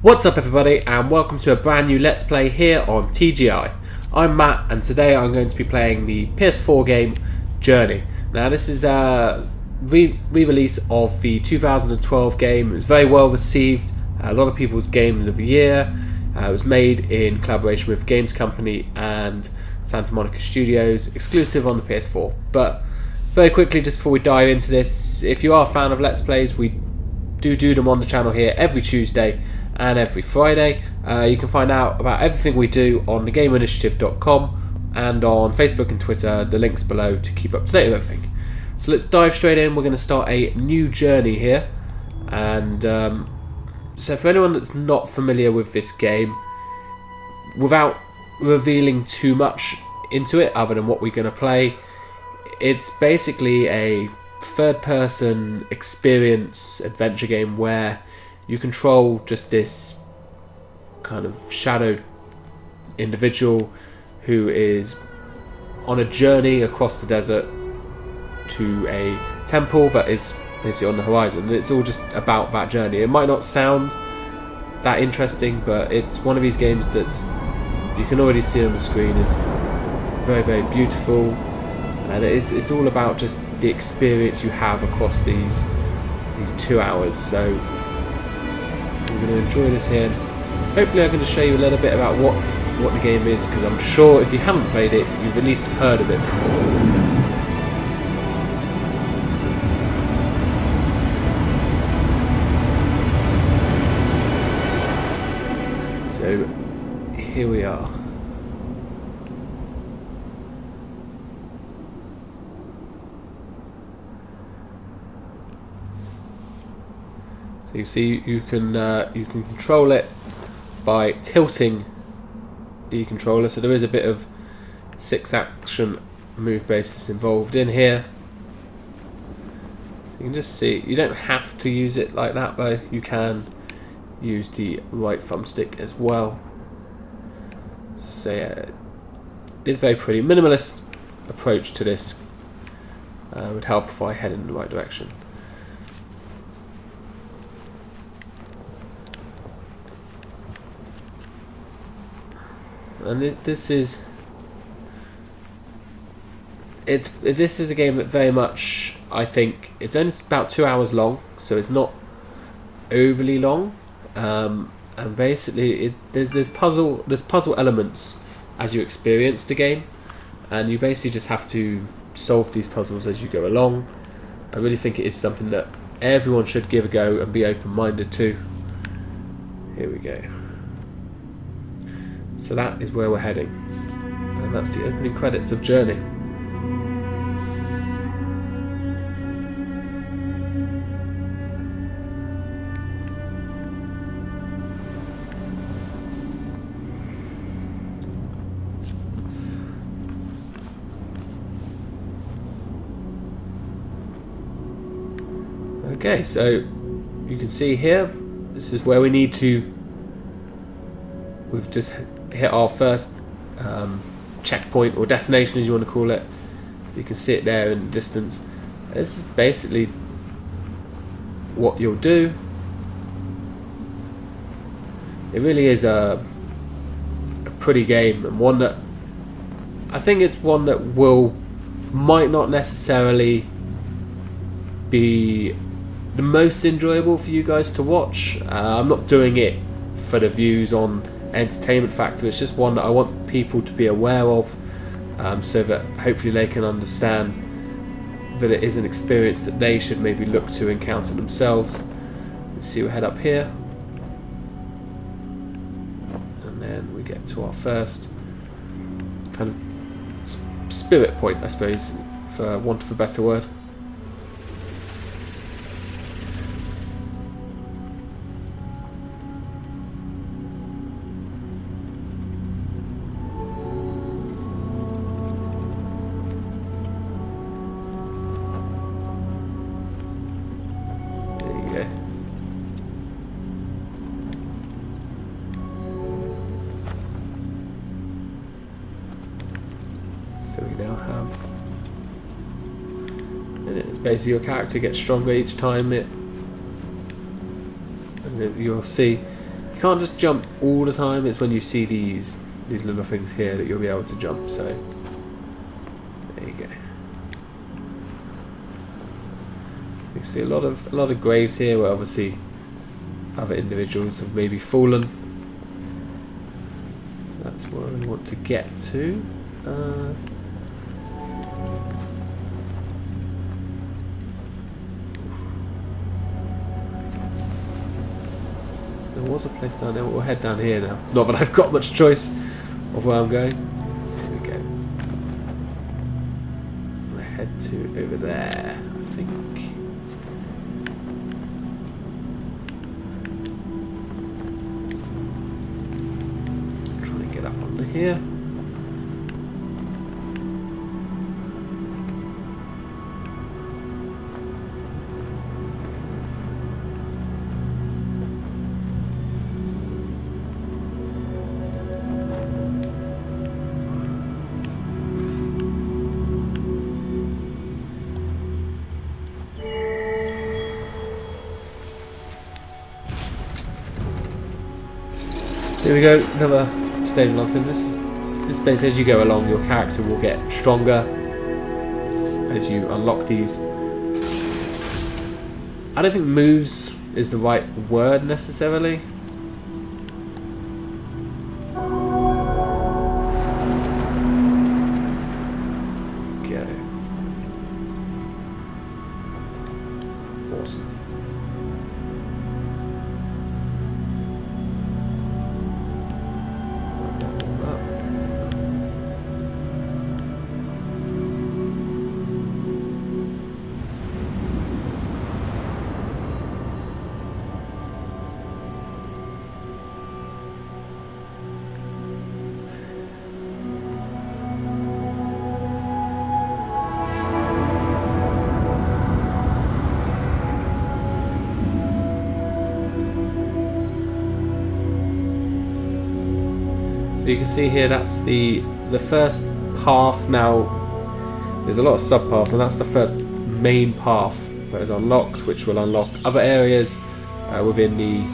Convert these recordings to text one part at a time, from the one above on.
What's up everybody, and welcome to a brand new Let's Play here on TGI. I'm Matt, and today I'm going to be playing the PS4 game Journey. Now this is a re-release of the 2012 game. It was very well received, a lot of people's games of the year. It was made in collaboration with Games Company and Santa Monica Studios, exclusive on the PS4. But very quickly, just before we dive into this, if you are a fan of Let's Plays, we do them on the channel here every Tuesday and every Friday. You can find out about everything we do on thegameinitiative.com and on Facebook and Twitter, the links below to keep up to date with everything. So let's dive straight in. We're going to start a new journey here, and so for anyone that's not familiar with this game, without revealing too much into it other than what we're going to play, it's basically a third-person experience adventure game where you control just this kind of shadowed individual who is on a journey across the desert to a temple that is basically on the horizon. It's all just about that journey. It might not sound that interesting, but it's one of these games that's, you can already see on the screen, is very, very beautiful, and it's all about just the experience you have across these 2 hours. So I'm going to enjoy this here. Hopefully I'm going to show you a little bit about what the game is, because I'm sure if you haven't played it, you've at least heard of it before. So here we are. So you see, you can control it by tilting the controller. So there is a bit of 6-action move basis involved in here. You can just see, you don't have to use it like that though. You can use the right thumbstick as well. So yeah, it's very pretty. Minimalist approach to this would help if I head in the right direction. And this is a game that very much, I think, it's only about 2 hours long, so it's not overly long. And basically, there's puzzle elements as you experience the game, and you basically just have to solve these puzzles as you go along. I really think it is something that everyone should give a go and be open-minded to. Here we go. So that is where we're heading, and that's the opening credits of Journey. Okay, so you can see here, this is where we need to. We've just hit our first checkpoint, or destination as you want to call it. You can see it there in the distance. This is basically what you'll do. It really is a pretty game, and one that I think it's one that might not necessarily be the most enjoyable for you guys to watch. I'm not doing it for the views on entertainment factor. It's just one that I want people to be aware of, so that hopefully they can understand that it is an experience that they should maybe look to encounter themselves. Let's see, we head up here, and then we get to our first kind of spirit point, I suppose, for want of a better word. So we now have, and it's basically your character gets stronger each time it, and you'll see can't just jump all the time. It's when you see these little things here that you'll be able to jump. So there you go. You can see a lot of graves here where obviously other individuals have maybe fallen. So that's where we want to get to. There was a place down there. We'll head down here now. Not that I've got much choice of where I'm going. There we go. I'm gonna head to over there, I think. Trying to get up onto here. Here we go, another stage unlocked, and this base, as you go along, your character will get stronger as you unlock these. I don't think moves is the right word necessarily. Go. Awesome. So you can see here that's the first path. Now there's a lot of sub-paths, and that's the first main path that is unlocked, which will unlock other areas within the...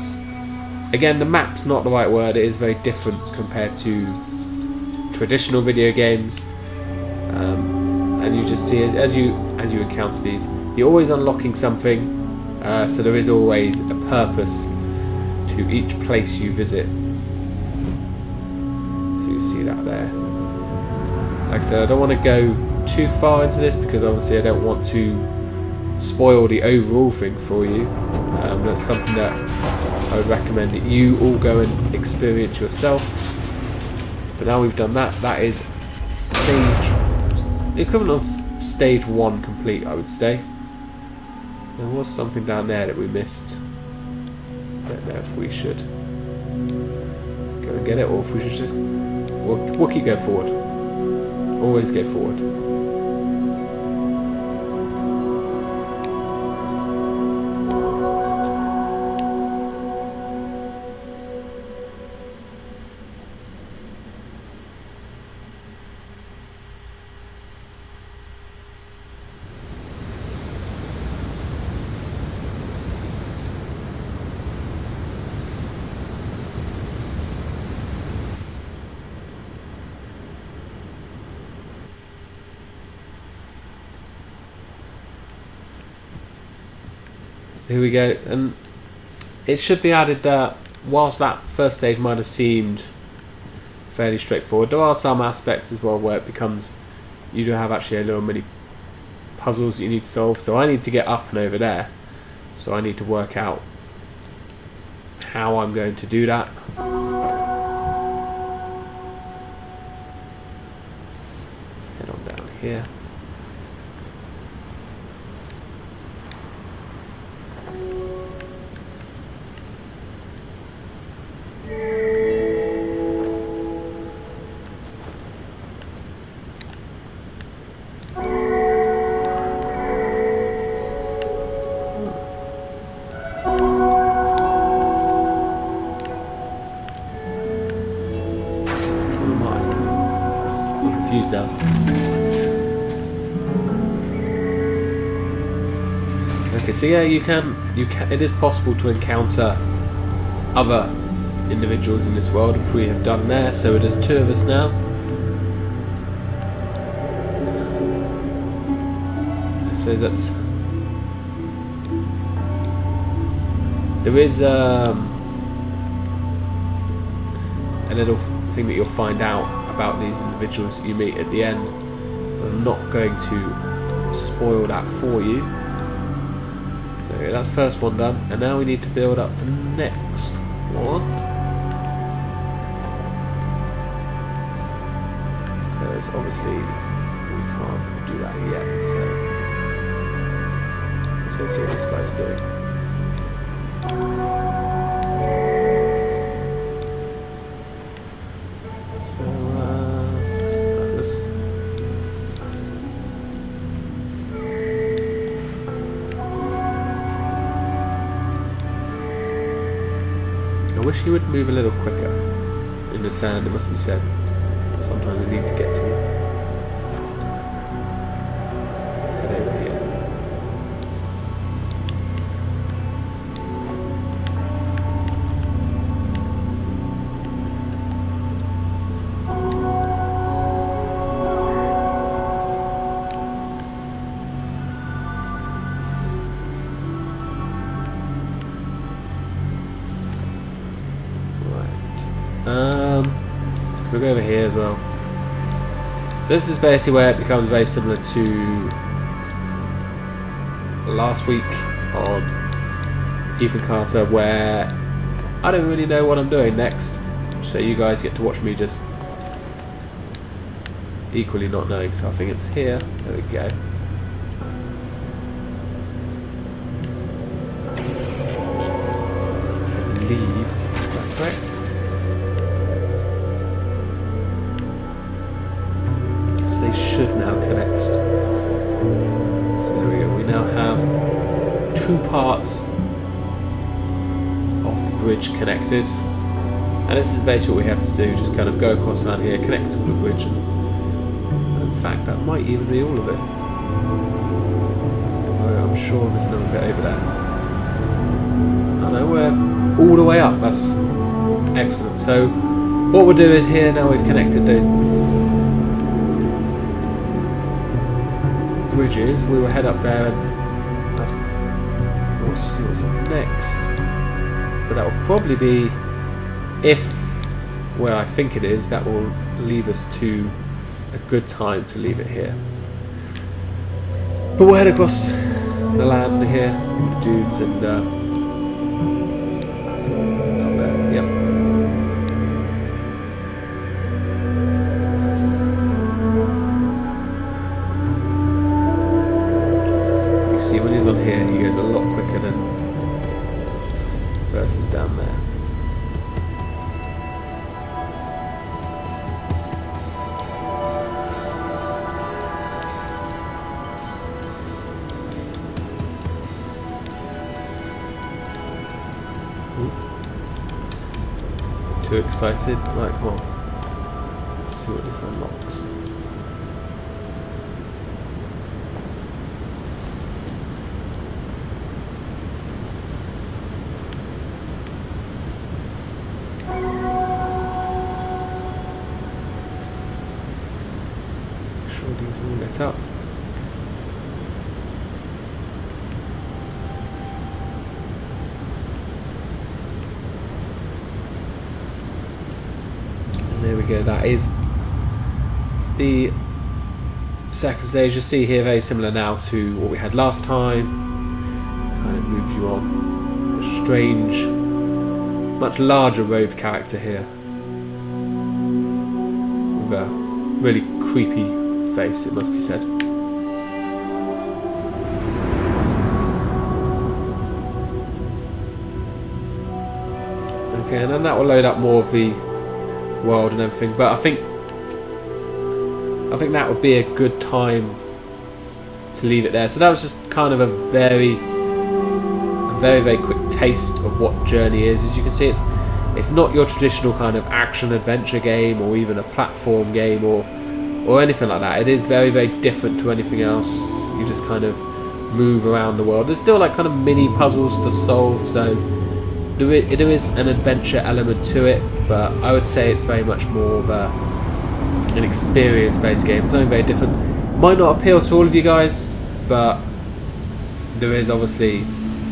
Again, the map's not the right word, it is very different compared to traditional video games. And you just see as you encounter these, you're always unlocking something, so there is always a purpose to each place you visit. You see that there. Like I said, I don't want to go too far into this because obviously I don't want to spoil the overall thing for you. That's something that I would recommend that you all go and experience yourself. But now we've done that, that is the equivalent of stage 1 complete, I would say. There was something down there that we missed. I don't know if we should go and get it or if we should just... We'll keep going forward. Always go forward. Here we go, and it should be added that whilst that first stage might have seemed fairly straightforward, there are some aspects as well where it becomes, you do have actually a little mini puzzles that you need to solve. So I need to get up and over there, so I need to work out how I'm going to do that. Head on down here. Confused now. Okay, so yeah, you can. It is possible to encounter other individuals in this world, which we have done there, so it is 2 of us now. I suppose that's... There is a little thing that you'll find out about these individuals that you meet at the end. I'm not going to spoil that for you. So that's the first one done, and now we need to build up the next one. Because obviously we can't do that yet, so let's go see what this guy's doing. I wish he would move a little quicker in the sand, it must be said. Sometimes we need to get to him. Let's head over here. We'll go over here as well. This is basically where it becomes very similar to last week on Ethan Carter, where I don't really know what I'm doing next, so you guys get to watch me just equally not knowing. So I think it's here. There we go. Leave. Is that correct? They should now connect. So there we go. We now have 2 parts of the bridge connected, and this is basically what we have to do. Just kind of go across around here, connect to the bridge, and in fact that might even be all of it. Although I'm sure there's another bit over there. I know we're all the way up. That's excellent. So what we'll do is here now we've connected those bridges, we will head up there and we'll see what's up next. But that will probably be, if where I think it is, that will leave us to a good time to leave it here. But we'll head across the land here, the dunes, and up there, yep. See, when he's on here, he goes a lot quicker than versus down there. Ooh. Too excited? Right, come on. Let's see what this unlocks. These all lit up. And there we go, that is the second stage. You see here, very similar now to what we had last time. Kind of moves you on. A strange, much larger robed character here. With a really creepy face, it must be said. Okay, and then that will load up more of the world and everything, but I think that would be a good time to leave it there. So that was just kind of a very quick taste of what Journey is. As you can see, it's not your traditional kind of action adventure game or even a platform game or anything like that. It is very different to anything else. You just kind of move around the world. There's still like kind of mini puzzles to solve, so there is an adventure element to it, but I would say it's very much more of an experience-based game. Something very different. Might not appeal to all of you guys, but there is obviously,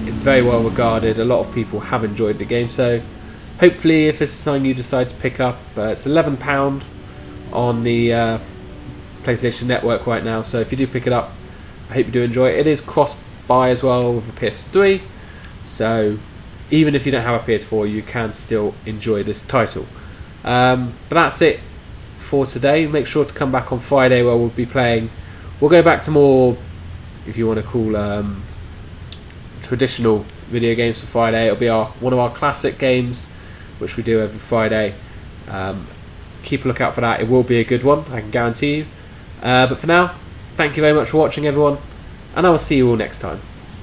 it's very well regarded. A lot of people have enjoyed the game, so hopefully if this is something you decide to pick up, it's £11 on the PlayStation Network right now, so if you do pick it up, I hope you do enjoy it. It is cross-buy as well with the PS3, so even if you don't have a PS4, you can still enjoy this title. But that's it for today. Make sure to come back on Friday where we'll be playing. We'll go back to more, if you want to call traditional video games for Friday. It'll be one of our classic games, which we do every Friday. Keep a lookout for that. It will be a good one, I can guarantee you. But for now, thank you very much for watching, everyone, and I will see you all next time.